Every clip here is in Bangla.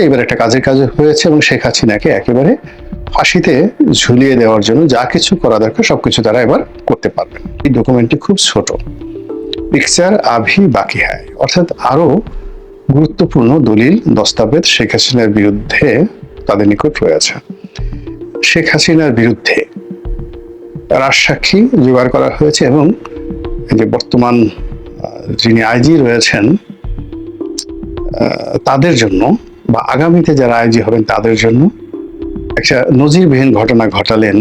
এবার একটা কাজের কাজ হয়েছে এবং শেখ হাসিনাকে একেবারে ফাঁসিতে ঝুলিয়ে দেওয়ার জন্য যা কিছু করা দরকার সবকিছু তারা এবার করতে পারবেন। এই ডকুমেন্টটি খুব ছোট, পিকচার আভি বাকি হ্যায়, অর্থাৎ আরো গুরুত্বপূর্ণ দলিল দস্তাবেজ শেখ হাসিনার বিরুদ্ধে তাদের নিকট রয়েছে। শেখ হাসিনার বিরুদ্ধে রাজসাক্ষী জোগাড় করা হয়েছে এবং যে বর্তমান যিনি আইজি রয়েছেন তাদের জন্য বা আগামীতে যারা আইজি হবেন তাদের জন্য একটা নজিরবিহীন ঘটনা ঘটালেন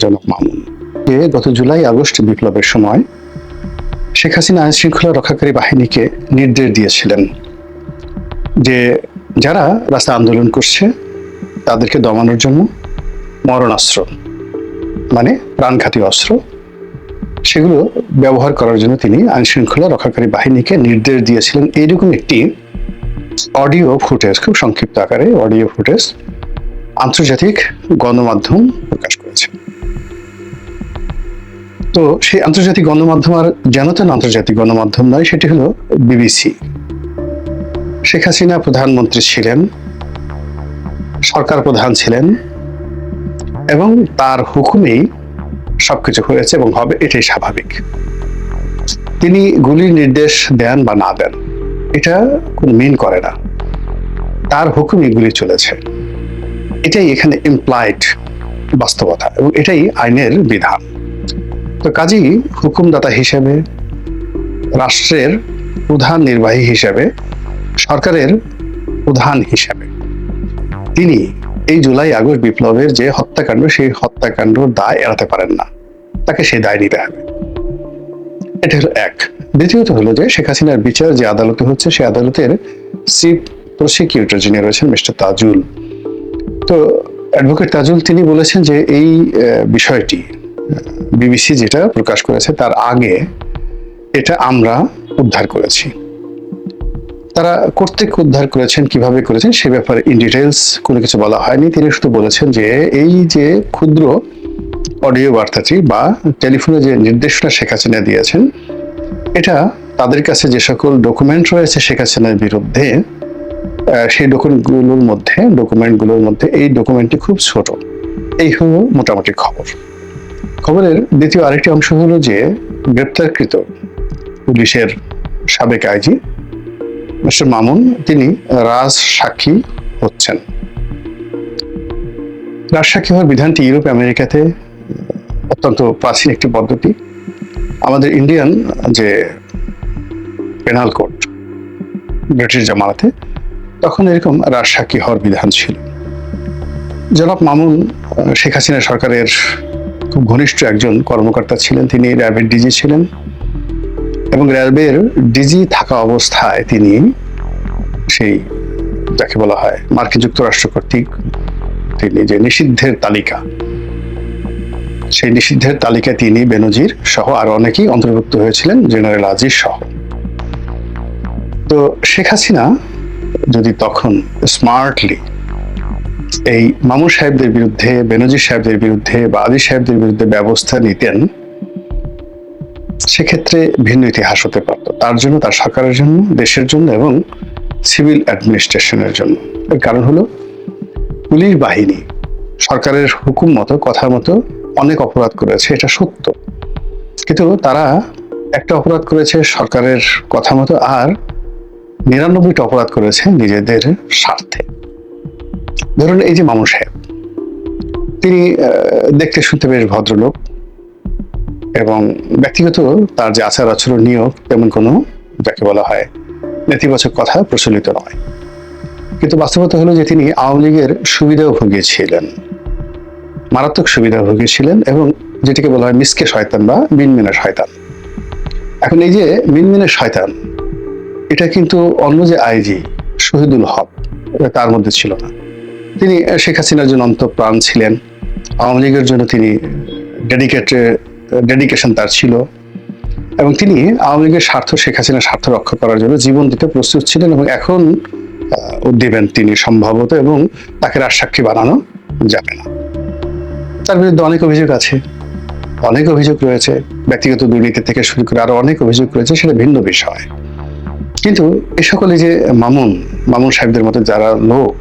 জনাব মামুন। যে গত জুলাই আগস্ট বিপ্লবের সময় শেখ হাসিনা আইন শৃঙ্খলা রক্ষাকারী বাহিনীকে নির্দেশ দিয়েছিলেন যে যারা রাস্তা আন্দোলন করছে তাদেরকে দমানোর জন্য মরণাস্ত্র মানে প্রাণঘাতী অস্ত্র সেগুলো ব্যবহার করার জন্য তিনি আইন শৃঙ্খলা রক্ষাকারী বাহিনীকে নির্দেশ দিয়েছিলেন। এইরকম একটি অডিও ফুটেজ, খুব সংক্ষিপ্ত আকারে অডিও ফুটেজ আন্তর্জাতিক গণমাধ্যম প্রকাশ করেছে। তো সেই আন্তর্জাতিক গণমাধ্যম আর যেন তেন আন্তর্জাতিক গণমাধ্যম নয়, সেটি হলো বিবিসি। শেখ হাসিনা প্রধানমন্ত্রী ছিলেন, সরকার প্রধান ছিলেন এবং তার হুকুমেই সবকিছু হয়েছে এবং হবে, এটাই স্বাভাবিক। তিনি গুলির নির্দেশ দেন বা না দেন এটা কোনো মিন করে না, তার হুকুমে গুলি চলেছে, এটাই এখানে ইমপ্লাইড বাস্তবতা এবং এটাই আইনের বিধান। তো কাজেই হুকুমদাতা হিসেবে, রাষ্ট্রের প্রধান নির্বাহী হিসেবে, সরকারের প্রধান হিসেবে তিনি এই জুলাই আগস্ট বিপ্লবের যে হত্যাকাণ্ড, সেই হত্যাকাণ্ড দায় এড়াতে পারেন না, তাকে সেই দায় নিতে হবে। এটা হলো এক। দ্বিতীয়ত হলো যে শেখ হাসিনার বিচার যে আদালতে হচ্ছে সেই আদালতের চিফ প্রসিকিউটর যিনি রয়েছেন মিস্টার তাজুল, তো অ্যাডভোকেট তাজুল তিনি বলেছেন যে এই বিষয়টি বিবিসি যেটা প্রকাশ করেছে তার আগে এটা আমরা উদ্ধার করেছি। তারা কর্তৃক উদ্ধার করেছেন, কিভাবে করেছেন সে ব্যাপারে ইন ডিটেলস কোনো কিছু বলা হয়নি। তিনি শুধু বলেছেন যে এই যে ক্ষুদ্র অডিও বার্তাটি বা টেলিফোনে যে নির্দেশনা শেখ হাসিনা দিয়েছেন, এটা তাদের কাছে যে সকল ডকুমেন্ট রয়েছে শেখ হাসিনার বিরুদ্ধে, সেই ডকুমেন্টগুলোর মধ্যে এই ডকুমেন্টটি খুব ছোট। এই হলো মোটামুটি খবর। খবরের দ্বিতীয় আরেকটি অংশ হলো যে গ্রেপ্তারকৃত পুলিশের সাবেক আইজি মিস্টার মামুন তিনি রাজসাক্ষী হচ্ছেন। রাজসাক্ষী হওয়ার বিধানটি ইউরোপ আমেরিকাতে অত্যন্ত প্রাচীন একটি পদ্ধতি। আমাদের ইন্ডিয়ান যে পেনাল কোড ব্রিটিশ জামানাতে তখন এরকম রাজসাক্ষী হওয়ার বিধান ছিল। জনাব মামুন শেখ হাসিনা সরকারের খুব ঘনিষ্ঠ একজন কর্মকর্তা ছিলেন, তিনি র্যাবের ডিজি ছিলেন এবং র্যাবের ডিজি থাকা অবস্থায় তিনি সেই যাকে বলা হয় মার্কিন যুক্তরাষ্ট্র কর্তৃক তিনি যে নিষিদ্ধের তালিকা, সেই নিষিদ্ধের তালিকায় তিনি বেনজির সহ আর অনেকেই অন্তর্ভুক্ত হয়েছিলেন, জেনারেল আজিজ সহ। তো শেখ হাসিনা যদি তখন স্মার্টলি এই মামুন সাহেবদের বিরুদ্ধে, বেনজির সাহেবদের বিরুদ্ধে বা আজিজ সাহেবদের বিরুদ্ধে ব্যবস্থা নিতেন, সেক্ষেত্রে ভিন্ন ইতিহাস হতে পারত তার জন্য, তার সরকারের জন্য, দেশের জন্য এবং সিভিল অ্যাডমিনিস্ট্রেশনের জন্য। এর কারণ হলো পুলিশ বাহিনী সরকারের হুকুম মতো, কথা মতো অনেক অপরাধ করেছে, এটা সত্য, কিন্তু তারা একটা অপরাধ করেছে সরকারের কথা মতো আর 99টা অপরাধ করেছে নিজেদের স্বার্থে। ধরুন এই যে মামুন সাহেব, তিনি দেখতে শুনতে বেশ ভদ্রলোক এবং ব্যক্তিগত তার যে আচার আচরণ নিয়োগ তেমন কোনো যাকে বলা হয় নেতিবাচক কথা প্রচলিত নয়, কিন্তু বাস্তবতা হলো যে তিনি আওয়ামী লীগের সুবিধাভোগী ছিলেন, মারাত্মক সুবিধাভোগী ছিলেন এবং যেটিকে বলা হয় মিসকে শয়তান বা মিনমিনে শয়তান। এখন এই যে মিনমিনে শয়তান, এটা কিন্তু অন্য যে আইজি শহীদুল হক তার মধ্যে ছিল না। তিনি শেখ হাসিনার জন্য অন্তঃপ্রাণ ছিলেন, আওয়ামী লীগের জন্য তিনি ডেডিকেশন তার ছিল এবং তিনি আওয়ামী লীগের স্বার্থ, শেখ হাসিনার স্বার্থ রক্ষা করার জন্য জীবন দিতে প্রস্তুত ছিলেন এবং এখন দিবেন তিনি সম্ভবত, এবং তাকে রাজসাক্ষী বানানো যাবে না। তার বিরুদ্ধে অনেক অভিযোগ আছে, অনেক অভিযোগ রয়েছে, ব্যক্তিগত দুর্নীতি থেকে শুরু করে আরো অনেক অভিযোগ রয়েছে, সেটা ভিন্ন বিষয়। কিন্তু এ সকলে যে মামুন মামুন সাহেবদের মতো যারা লোক,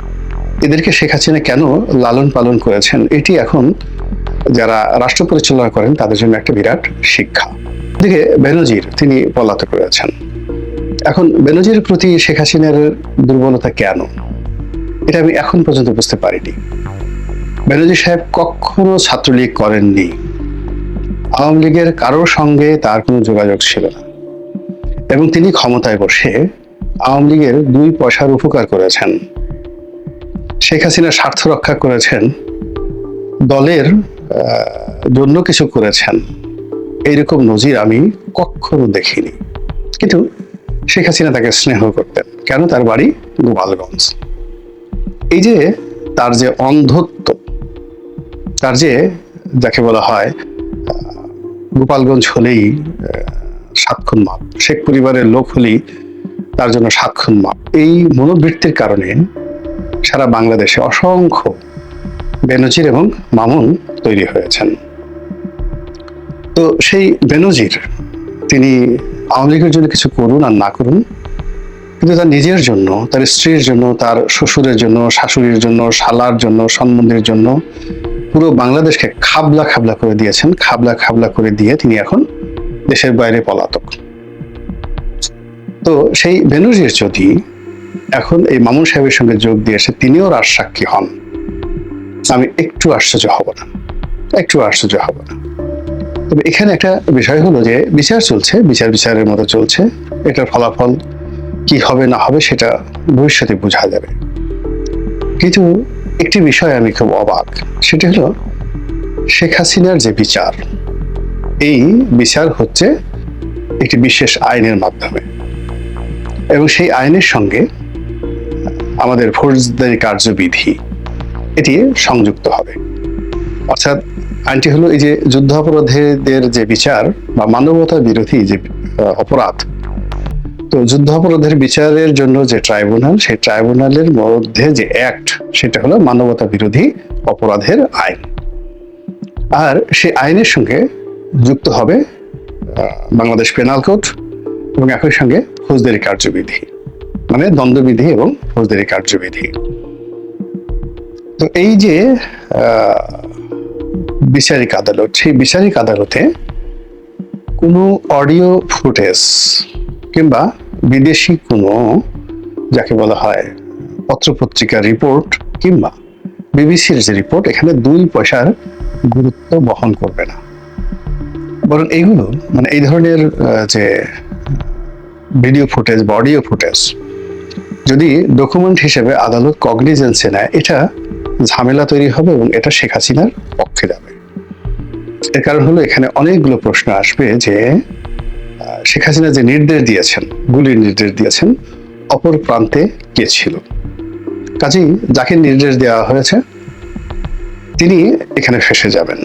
এদেরকে শেখ হাসিনা কেন লালন পালন করেছেন, এটি এখন যারা রাষ্ট্র পরিচালনা করেন তাদের জন্য একটা বিরাট শিক্ষা। এদিকে বেনজির তিনি পলাতক রয়েছেন। এখন বেনজির প্রতি শেখ হাসিনার দুর্বলতা কেন, এটা আমি এখন পর্যন্ত বুঝতে পারিনি। বেনজির সাহেব কখনো ছাত্রলীগ করেননি, আওয়ামী লীগের কারোর সঙ্গে তার কোনো যোগাযোগ ছিল না, এবং তিনি ক্ষমতায় বসে আওয়ামী লীগের 2 পয়সার উপকার করেছেন, শেখ হাসিনার স্বার্থ রক্ষা করেছেন, দলের জন্য কিছু করেছেন, এইরকম নজির আমি কখনো দেখিনি। কিন্তু শেখ হাসিনা তাকে স্নেহ করতেন কেন, তার বাড়ি গোপালগঞ্জ। এই যে তার যে অন্ধত্ব, তার যে যাকে বলা হয় গোপালগঞ্জ হলেই 7 খুন মাপ, শেখ পরিবারের লোক হলেই তার জন্য 7 খুন মাপ, এই মনোবৃত্তির কারণে সারা বাংলাদেশে অসংখ্য বেনজির এবং মামুন তৈরি হয়েছেন। তো সেই বেনজির তিনি আওয়ামী লীগের জন্য কিছু করুন আর না করুন, কিন্তু তার নিজের জন্য, তার স্ত্রীর জন্য, তার শ্বশুরের জন্য, শাশুড়ির জন্য, শালার জন্য, সম্বন্ধের জন্য পুরো বাংলাদেশকে খাবলা খাবলা করে দিয়েছেন। খাবলা খাবলা করে দিয়ে তিনি এখন দেশের বাইরে পলাতক। তো সেই বেনজির যদি এখন এই মামুন সাহেবের সঙ্গে যোগ দিয়ে এসে তিনিও রাজসাক্ষী হন, আমি একটু আশ্চর্য হব না, একটু আশ্চর্য হব না। তবে এখানে একটা বিষয় হলো যে বিচার চলছে, বিচারের মতো চলছে, এটার ফলাফল কি হবে না হবে সেটা ভবিষ্যতে বোঝা যাবে। কিন্তু একটি বিষয় আমি খুব অবাক, সেটা হলো শেখ হাসিনার যে বিচার, এই বিচার হচ্ছে একটি বিশেষ আইনের মাধ্যমে, এবং সেই আইনের সঙ্গে আমাদের ফৌজদারি কার্যবিধি এটি সংযুক্ত হবে। অর্থাৎ আইনটি হলো এই যে যুদ্ধাপরাধীদের যে বিচার বা মানবতা বিরোধী যে অপরাধ, তো যুদ্ধাপরাধের বিচারের জন্য যে ট্রাইব্যুনাল, সেই ট্রাইব্যুনালের মধ্যে যে অ্যাক্ট, সেটা হলো মানবতা বিরোধী অপরাধের আইন। আর সেই আইনের সঙ্গে যুক্ত হবে বাংলাদেশ পেনাল কোড এবং একই সঙ্গে ফৌজদারি কার্যবিধি, মানে দ্বন্দ্ববিধি এবং ফৌজদারি কার্যবিধি। তো এই যে বিচারিক আদালত, সেই বিচারিক আদালতে কোনো অডিও ফুটেজ কিংবা বিদেশি কোনো যাকে বলা হয় পত্রপত্রিকার রিপোর্ট কিংবা বিবিসির যে রিপোর্ট, এখানে 2 পয়সার গুরুত্ব বহন করবে না। বরং এইগুলো মানে এই ধরনের যে ভিডিও ফুটেজ বা অডিও ফুটেজ যদি ডকুমেন্ট হিসেবে আদালত কগনিজেন্সে নেয়, এটা ঝামেলা তৈরি হবে এবং এটা শেখ হাসিনার পক্ষে যাবে। এর কারণ হলো এখানে অনেকগুলো প্রশ্ন আসবে যে শেখ হাসিনা যে নির্দেশ দিয়েছেন, গুলির নির্দেশ দিয়েছেন, অপর প্রান্তে কে ছিল? কাজেই যাকে নির্দেশ দেওয়া হয়েছে তিনি এখানে ফেঁসে যাবেন।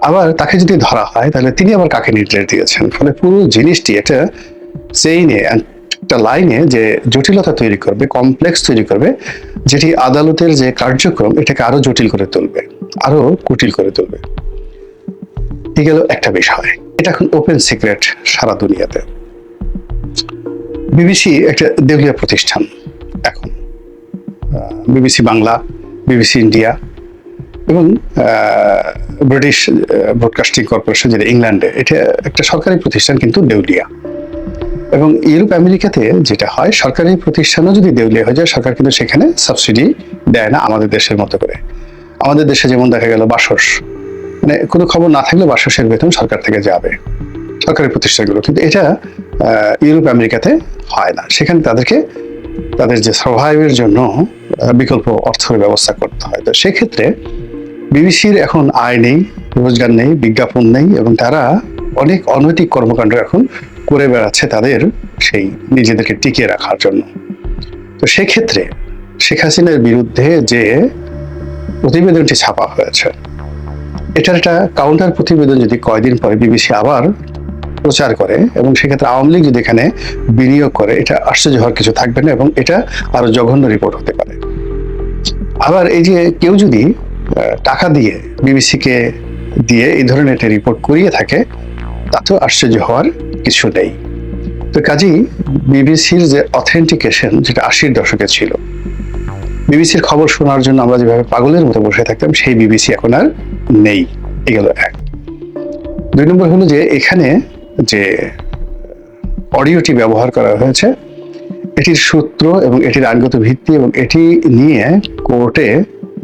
আবার তাকে যদি ধরা হয় তাহলে তিনি আবার কাকে নির্দেশ দিয়েছেন, ফলে পুরো জিনিসটি একটা চেইনে, একটা লাইনে যে জটিলতা তৈরি করবে, কমপ্লেক্স তৈরি করবে, যেটি আদালতের যে কার্যক্রম এটাকে আরো জটিল করে তুলবে, আরো কুটিল করে তুলবে। এই গেল একটা বিষয়, এটা এখন ওপেন সিক্রেট সারা দুনিয়াতে। বিবিসি একটা দেউলিয়া প্রতিষ্ঠান এখন, বিবিসি বাংলা, বিবিসি ইন্ডিয়া এবং ব্রিটিশ ব্রডকাস্টিং কর্পোরেশন যেটা ইংল্যান্ডে, এটা একটা সরকারি প্রতিষ্ঠান কিন্তু দেউলিয়া। এবং ইউরোপ আমেরিকাতে যেটা হয়, সরকারি প্রতিষ্ঠানও যদি দেউলিয়া হয়ে যায়, সরকার কিন্তু সেখানে সাবসিডি দেয় না আমাদের দেশের মতো করে। আমাদের দেশে যেমন দেখা গেল বাসস, মানে কোনো খবর না থাকলে বাসসের বেতন সরকার থেকে যাবে সরকারি প্রতিষ্ঠানগুলো, কিন্তু এটা ইউরোপ আমেরিকাতে হয় না। সেখানে তাদেরকে তাদের যে সার্ভাইভের জন্য বিকল্প অর্থের ব্যবস্থা করতে হয়। তো সেক্ষেত্রে বিবিসির এখন আয় নেই, রোজগার নেই, বিজ্ঞাপন নেই, এবং তারা অনেক অনৈতিক কর্মকাণ্ড এখন করে বেড়াচ্ছে তাদের সেই নিজেদেরকে টিকিয়ে রাখার জন্য। তো সেক্ষেত্রে শেখ হাসিনার বিরুদ্ধে যে প্রতিবেদনটি ছাপা হয়েছে, এটার একটা কাউন্টার প্রতিবেদন যদি কয়দিন পরে বিবিসি আবার প্রচার করে এবং সেক্ষেত্রে আওয়ামী লীগ যদি এখানে বিনিয়োগ করে, এটা আশ্চর্য হওয়ার কিছু থাকবে না এবং এটা আরো জঘন্য রিপোর্ট হতে পারে। আবার এই যে কেউ যদি টাকা দিয়ে বিবিসিকে দিয়ে এই ধরনের একটা রিপোর্ট করিয়ে থাকে, তাতেও আশ্চর্য হওয়ার কিছু নেই। তো কাজেই বিবিসির যে অথেন্টিকেশন, যেটা 80-র দশকে ছিল, বিবিসির খবর শোনার জন্য আমরা যেভাবে পাগলের মতো বসে থাকতাম, সেই বিবিসি এখন আর নেই। এগুলো এক। 2 নম্বর হলো যে এখানে যে অডিওটি ব্যবহার করা হয়েছে, এটির সূত্র এবং এটির আইনগত ভিত্তি এবং এটি নিয়ে কোর্টে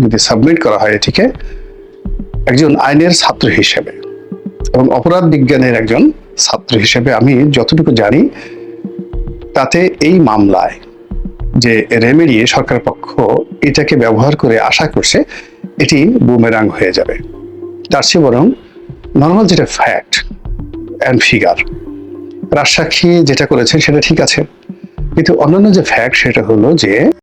যদি সাবমিট করা হয়, এটিকে একজন আইনের ছাত্র হিসেবে এবং অপরাধ বিজ্ঞানের একজন ছাত্র হিসেবে আমি যতটুকু জানি, তাতে এই মামলায় যে রেমেডি সরকার পক্ষ এটাকে ব্যবহার করে আশা করছে এটি বুমেরাং হয়ে যাবে। তার চেয়ে বরং নর্মাল যেটা ফ্যাক্ট অ্যান্ড ফিগার, রাজসাক্ষী যেটা করেছেন সেটা ঠিক আছে, কিন্তু অন্যান্য যে ফ্যাক্ট সেটা হলো যে